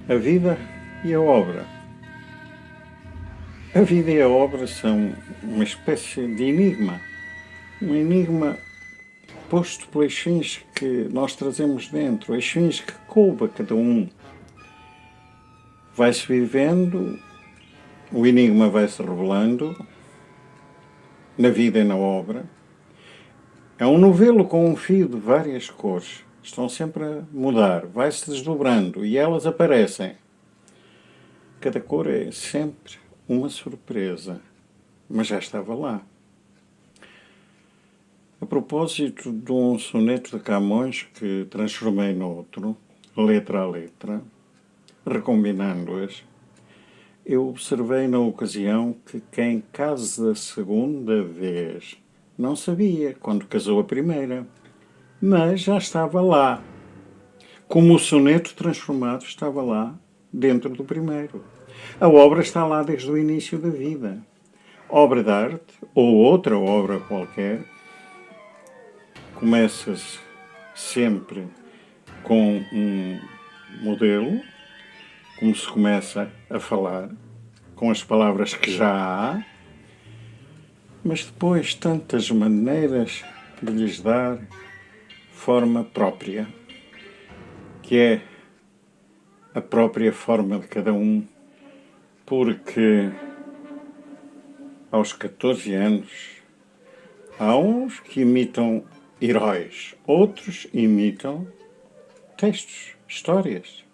A vida e a obra. A vida e a obra são uma espécie de enigma. Um enigma posto pelas fins que nós trazemos dentro, as fins que coube a cada um. Vai-se vivendo, o enigma vai-se revelando, na vida e na obra. É um novelo com um fio de várias cores. Estão sempre a mudar, vai-se desdobrando e elas aparecem. Cada cor é sempre uma surpresa, mas já estava lá. A propósito de um soneto de Camões que transformei noutro, letra a letra, recombinando-as, eu observei na ocasião que quem casa a segunda vez não sabia quando casou a primeira, mas já estava lá, como o soneto transformado estava lá dentro do primeiro. A obra está lá desde o início da vida. Obra de arte, ou outra obra qualquer, começa-se sempre com um modelo, como se começa a falar, com as palavras que já há, mas depois tantas maneiras de lhes dar forma própria, que é a própria forma de cada um, porque aos 14 anos há uns que imitam heróis, outros imitam textos, histórias.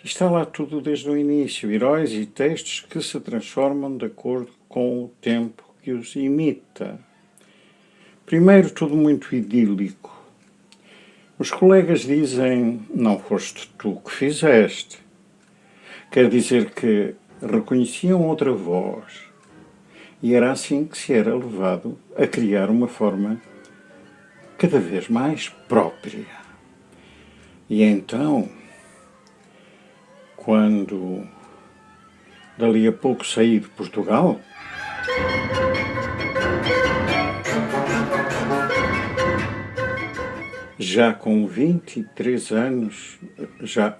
Está lá tudo desde o início, heróis e textos que se transformam de acordo com o tempo que os imita. Primeiro, tudo muito idílico. Os colegas dizem, não foste tu que fizeste. Quer dizer que reconheciam outra voz. E era assim que se era levado a criar uma forma cada vez mais própria. E então, quando dali a pouco saí de Portugal, já com 23 anos,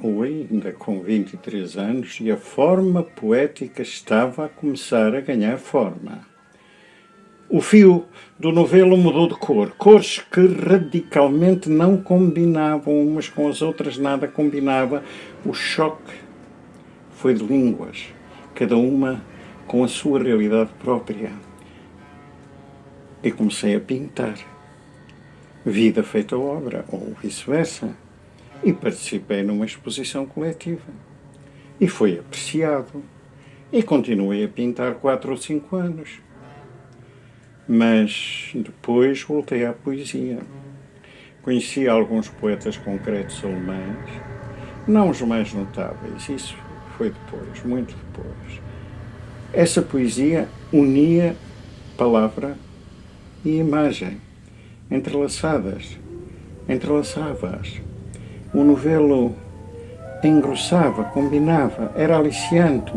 ou ainda com 23 anos, e a forma poética estava a começar a ganhar forma. O fio do novelo mudou de cor, cores que radicalmente não combinavam umas com as outras, nada combinava. O choque foi de línguas, cada uma com a sua realidade própria. E comecei a pintar. Vida feita obra, ou vice-versa, e participei numa exposição coletiva. E foi apreciado. E continuei a pintar 4 ou 5 anos. Mas depois voltei à poesia. Conheci alguns poetas concretos alemães, não os mais notáveis, isso foi depois, muito depois. Essa poesia unia palavra e imagem, entrelaçava-as. O novelo engrossava, combinava, era aliciante,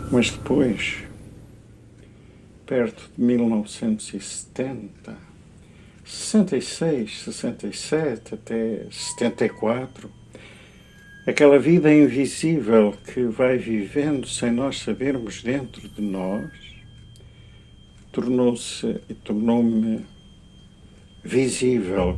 mas depois, perto de 1970, 66, 67 até 74, aquela vida invisível que vai vivendo sem nós sabermos dentro de nós, tornou-me visível.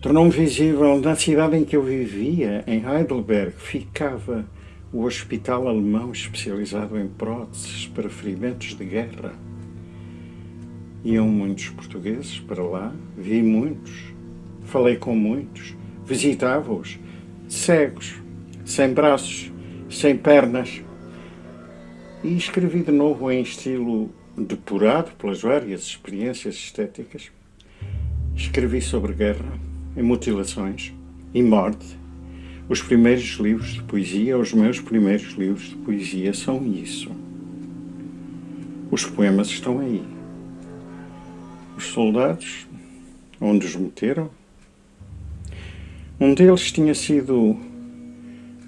Tornou-me visível na cidade em que eu vivia, em Heidelberg. Ficava o hospital alemão especializado em próteses para ferimentos de guerra. Iam muitos portugueses para lá, vi muitos, falei com muitos, visitava-os, cegos, sem braços, sem pernas. E escrevi de novo em estilo depurado pelas várias experiências estéticas. Escrevi sobre guerra e mutilações e morte. Os primeiros livros de poesia, os meus primeiros livros de poesia são isso. Os poemas estão aí. Os soldados, onde os meteram, um deles tinha sido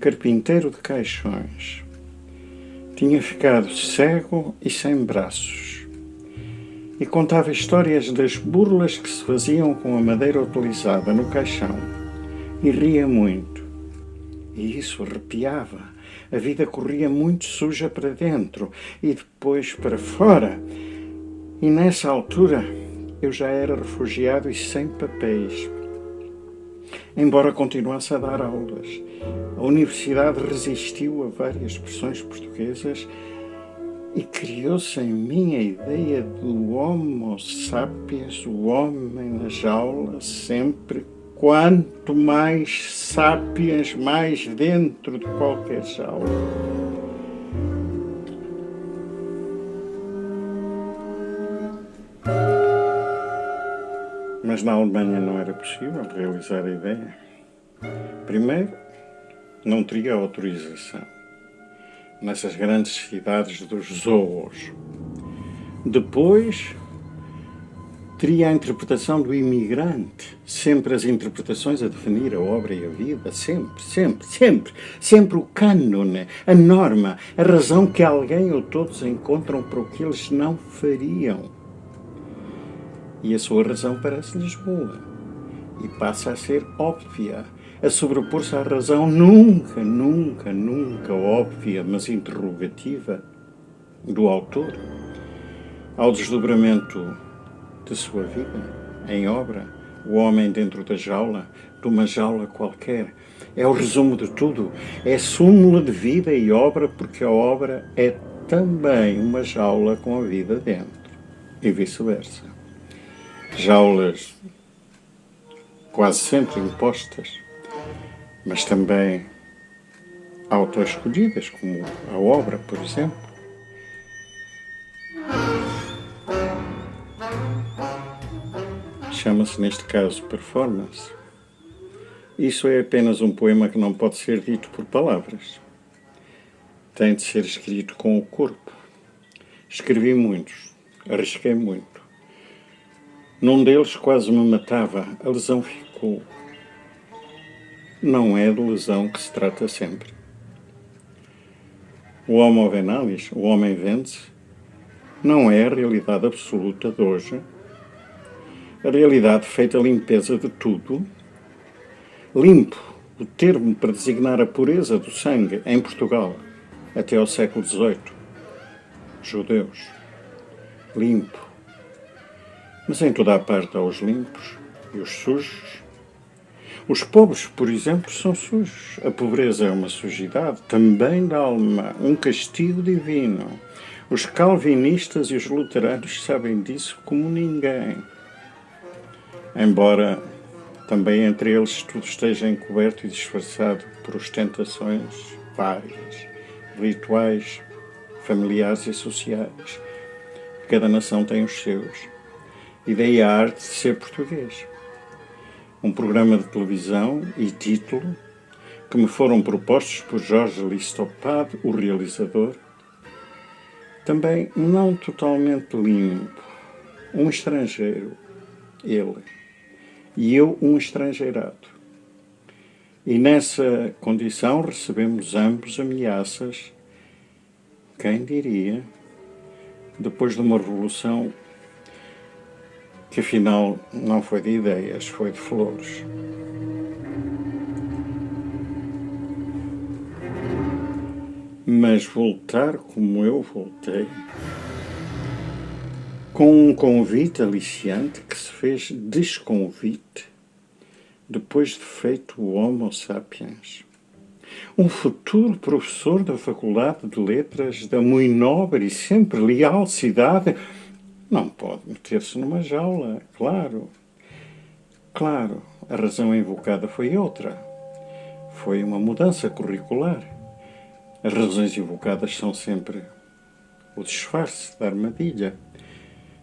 carpinteiro de caixões. Tinha ficado cego e sem braços. e contava histórias das burlas que se faziam com a madeira utilizada no caixão e ria muito. E isso arrepiava. A vida corria muito suja para dentro e depois para fora. E nessa altura eu já era refugiado e sem papéis. Embora continuasse a dar aulas, a universidade resistiu a várias pressões portuguesas e criou-se em mim a ideia do Homo sapiens, o homem na jaula, sempre. Quanto mais sapiens, mais dentro de qualquer jaula. Mas na Alemanha não era possível realizar a ideia. Primeiro, não teria autorização nessas grandes cidades dos zoos. Depois, teria a interpretação do imigrante, sempre as interpretações a definir a obra e a vida, sempre o cânone, a norma, a razão que alguém ou todos encontram para o que eles não fariam. E a sua razão parece-lhes boa e passa a ser óbvia, a sobrepor-se à razão nunca óbvia, mas interrogativa do autor, ao desdobramento de sua vida, em obra, o homem dentro da jaula, de uma jaula qualquer. É o resumo de tudo, é súmula de vida e obra, porque a obra é também uma jaula com a vida dentro, e vice-versa. Jaulas quase sempre impostas, mas também autoescolhidas, como a obra, por exemplo. Chama-se, neste caso, performance. Isso é apenas um poema que não pode ser dito por palavras. Tem de ser escrito com o corpo. Escrevi muitos, arrisquei muito. Num deles quase me matava, a lesão ficou. Não é de lesão que se trata sempre. O homo venalis, o homem vende-se, não é a realidade absoluta de hoje. A realidade feita a limpeza de tudo. Limpo, o termo para designar a pureza do sangue em Portugal, até ao século XVIII. Judeus. Limpo. Mas em toda a parte há os limpos e os sujos. Os pobres, por exemplo, são sujos. A pobreza é uma sujidade, também da alma, um castigo divino. Os calvinistas e os luteranos sabem disso como ninguém. Embora também entre eles tudo esteja encoberto e disfarçado por ostentações várias, rituais, familiares e sociais. Cada nação tem os seus. E daí a arte de ser português. Um programa de televisão e título que me foram propostos por Jorge Listopade, o realizador, também não totalmente limpo. Um estrangeiro, ele, e eu um estrangeirado. E nessa condição recebemos ambos ameaças, quem diria, depois de uma revolução que afinal não foi de ideias, foi de flores. Mas voltar como eu voltei, com um convite aliciante que se fez desconvite, depois de feito o Homo sapiens. Um futuro professor da Faculdade de Letras da muito nobre e sempre leal cidade não pode meter-se numa jaula, claro. Claro, a razão invocada foi outra. Foi uma mudança curricular. As razões invocadas são sempre o disfarce da armadilha.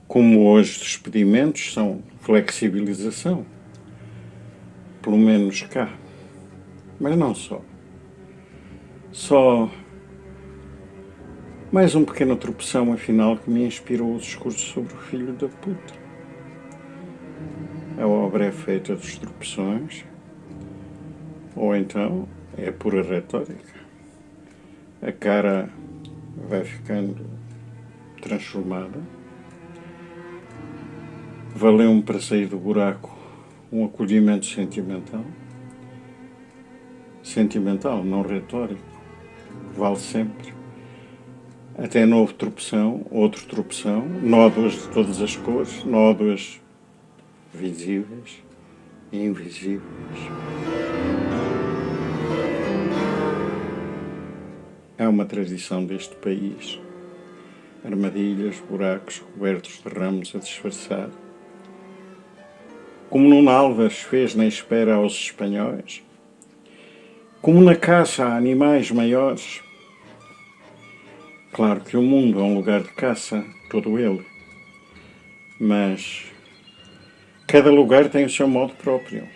Como hoje os despedimentos são flexibilização. Pelo menos cá. Mas não só. Só mais um pequeno tropeção, afinal, que me inspirou o discurso sobre o filho da puta. A obra é feita dos tropeções, ou então é pura retórica. A cara vai ficando transformada Valeu-me para sair do buraco um acolhimento sentimental. Sentimental, não retórico. Vale sempre. Até novo tropeção, outro tropeção, nódoas de todas as cores, nódoas visíveis e invisíveis. É uma tradição deste país. Armadilhas, buracos cobertos de ramos a disfarçar. Como Nuno Álvares fez na espera aos espanhóis. Como na caça a animais maiores. Claro que o mundo é um lugar de caça, todo ele. Mas cada lugar tem o seu modo próprio.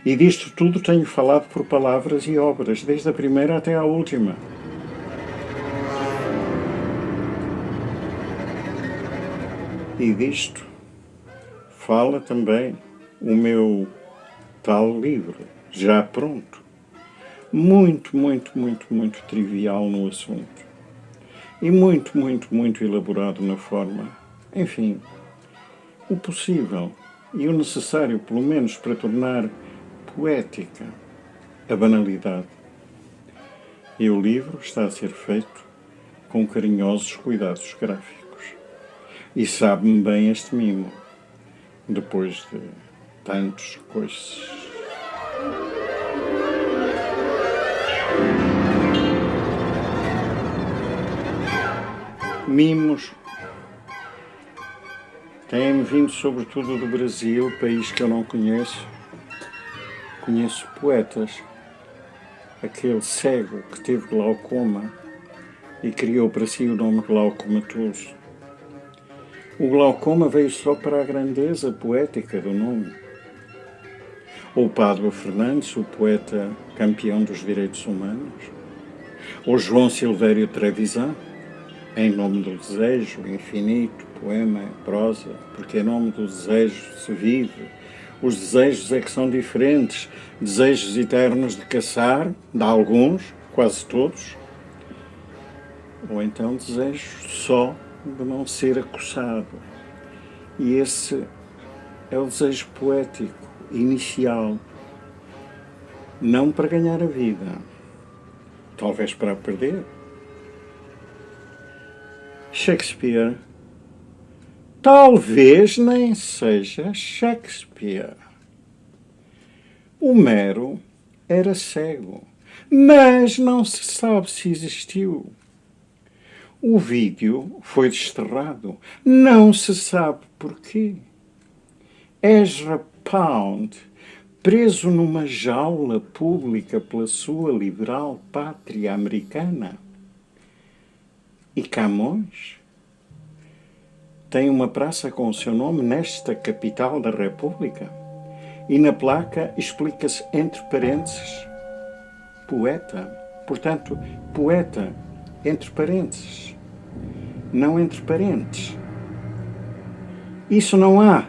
E disto tudo tenho falado por palavras e obras, desde a primeira até à última. E disto fala também o meu tal livro, já pronto. Muito, muito, muito, muito trivial no assunto. E muito, muito, muito elaborado na forma. Enfim, o possível e o necessário, pelo menos, para tornar poética a banalidade. E o livro está a ser feito com carinhosos cuidados gráficos. E sabe-me bem este mimo, depois de tantos coices. Mimos têm vindo sobretudo do Brasil, país que eu não conheço. Conheço poetas. Aquele cego que teve glaucoma e criou para si o nome Glaucomatoso. O glaucoma veio só para a grandeza poética do nome. Ou Pádua Fernandes, o poeta campeão dos direitos humanos. Ou João Silvério Trevisan, em nome do desejo infinito, poema, prosa, porque em nome do desejo se vive. Os desejos é que são diferentes. Desejos eternos de caçar, de alguns, quase todos. Ou então desejos só de não ser acossado. E esse é o desejo poético, inicial. Não para ganhar a vida, talvez para a perder. Shakespeare talvez nem seja Shakespeare. Homero era cego, mas não se sabe se existiu. O vídeo foi desterrado. Não se sabe porquê. Ezra Pound, preso numa jaula pública pela sua liberal pátria americana. E Camões tem uma praça com o seu nome nesta capital da República. E na placa explica-se entre parênteses poeta. Portanto, poeta entre parênteses, não entre parentes. Isso não há.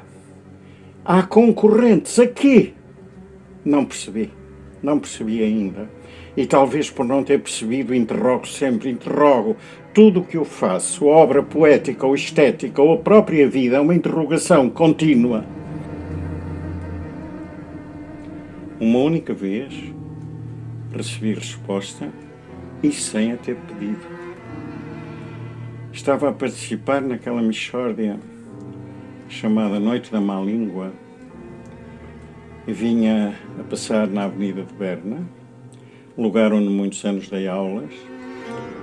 Há concorrentes aqui. Não percebi ainda. E talvez por não ter percebido, interrogo. Tudo o que eu faço, obra poética ou estética ou a própria vida, é uma interrogação contínua. Uma única vez recebi resposta e sem a ter pedido. Estava a participar naquela mixórdia chamada Noite da Má Língua e vinha a passar na Avenida de Berna, lugar onde muitos anos dei aulas,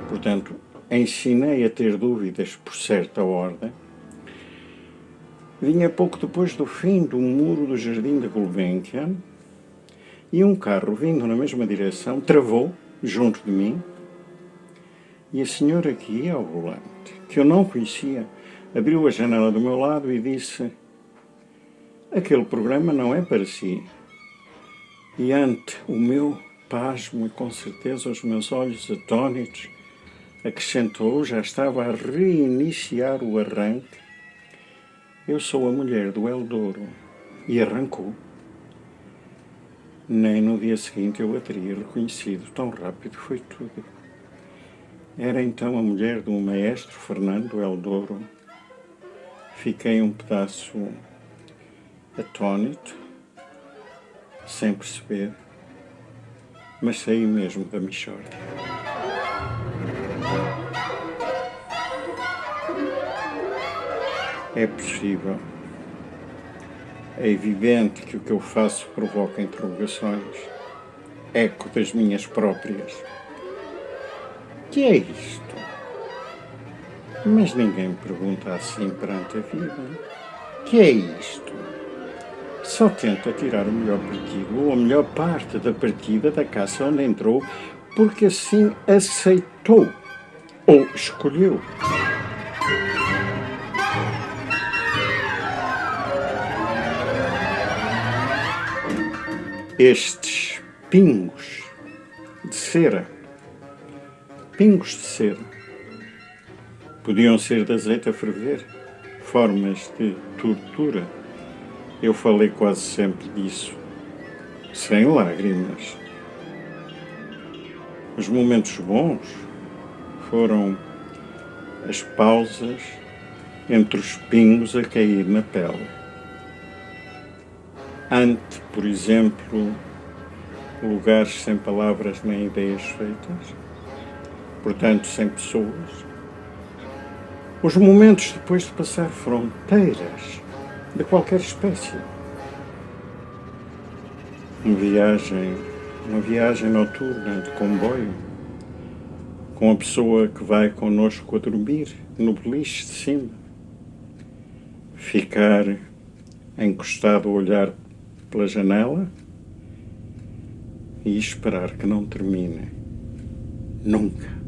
portanto ensinei a ter dúvidas por certa ordem. Vinha pouco depois do fim do muro do Jardim da Gulbenkian e um carro vindo na mesma direção travou junto de mim e a senhora que ia ao volante, que eu não conhecia, abriu a janela do meu lado e disse: aquele programa não é para si. E ante o meu pasmo e com certeza os meus olhos atónitos, acrescentou, já estava a reiniciar o arranque: eu sou a mulher do Eldouro. E arrancou. Nem no dia seguinte eu a teria reconhecido, tão rápido foi tudo. Era então a mulher do maestro Fernando Eldouro. Fiquei um pedaço atónito, sem perceber, mas saí mesmo da mixórdia. É possível. É evidente que o que eu faço provoca interrogações, eco das minhas próprias. Que é isto? Mas ninguém me pergunta assim perante a vida. Que é isto? Só tenta tirar o melhor partido, ou a melhor parte da partida da caça onde entrou, porque assim aceitou ou escolheu. Estes pingos de cera, podiam ser de azeite a ferver, formas de tortura. Eu falei quase sempre disso, sem lágrimas. Os momentos bons foram as pausas entre os pingos a cair na pele. Ante, por exemplo, lugares sem palavras nem ideias feitas, portanto sem pessoas. Os momentos depois de passar fronteiras de qualquer espécie. Uma viagem noturna de comboio, com a pessoa que vai connosco a dormir no beliche de cima. Ficar encostado a olhar pela janela e esperar que não termine. Nunca.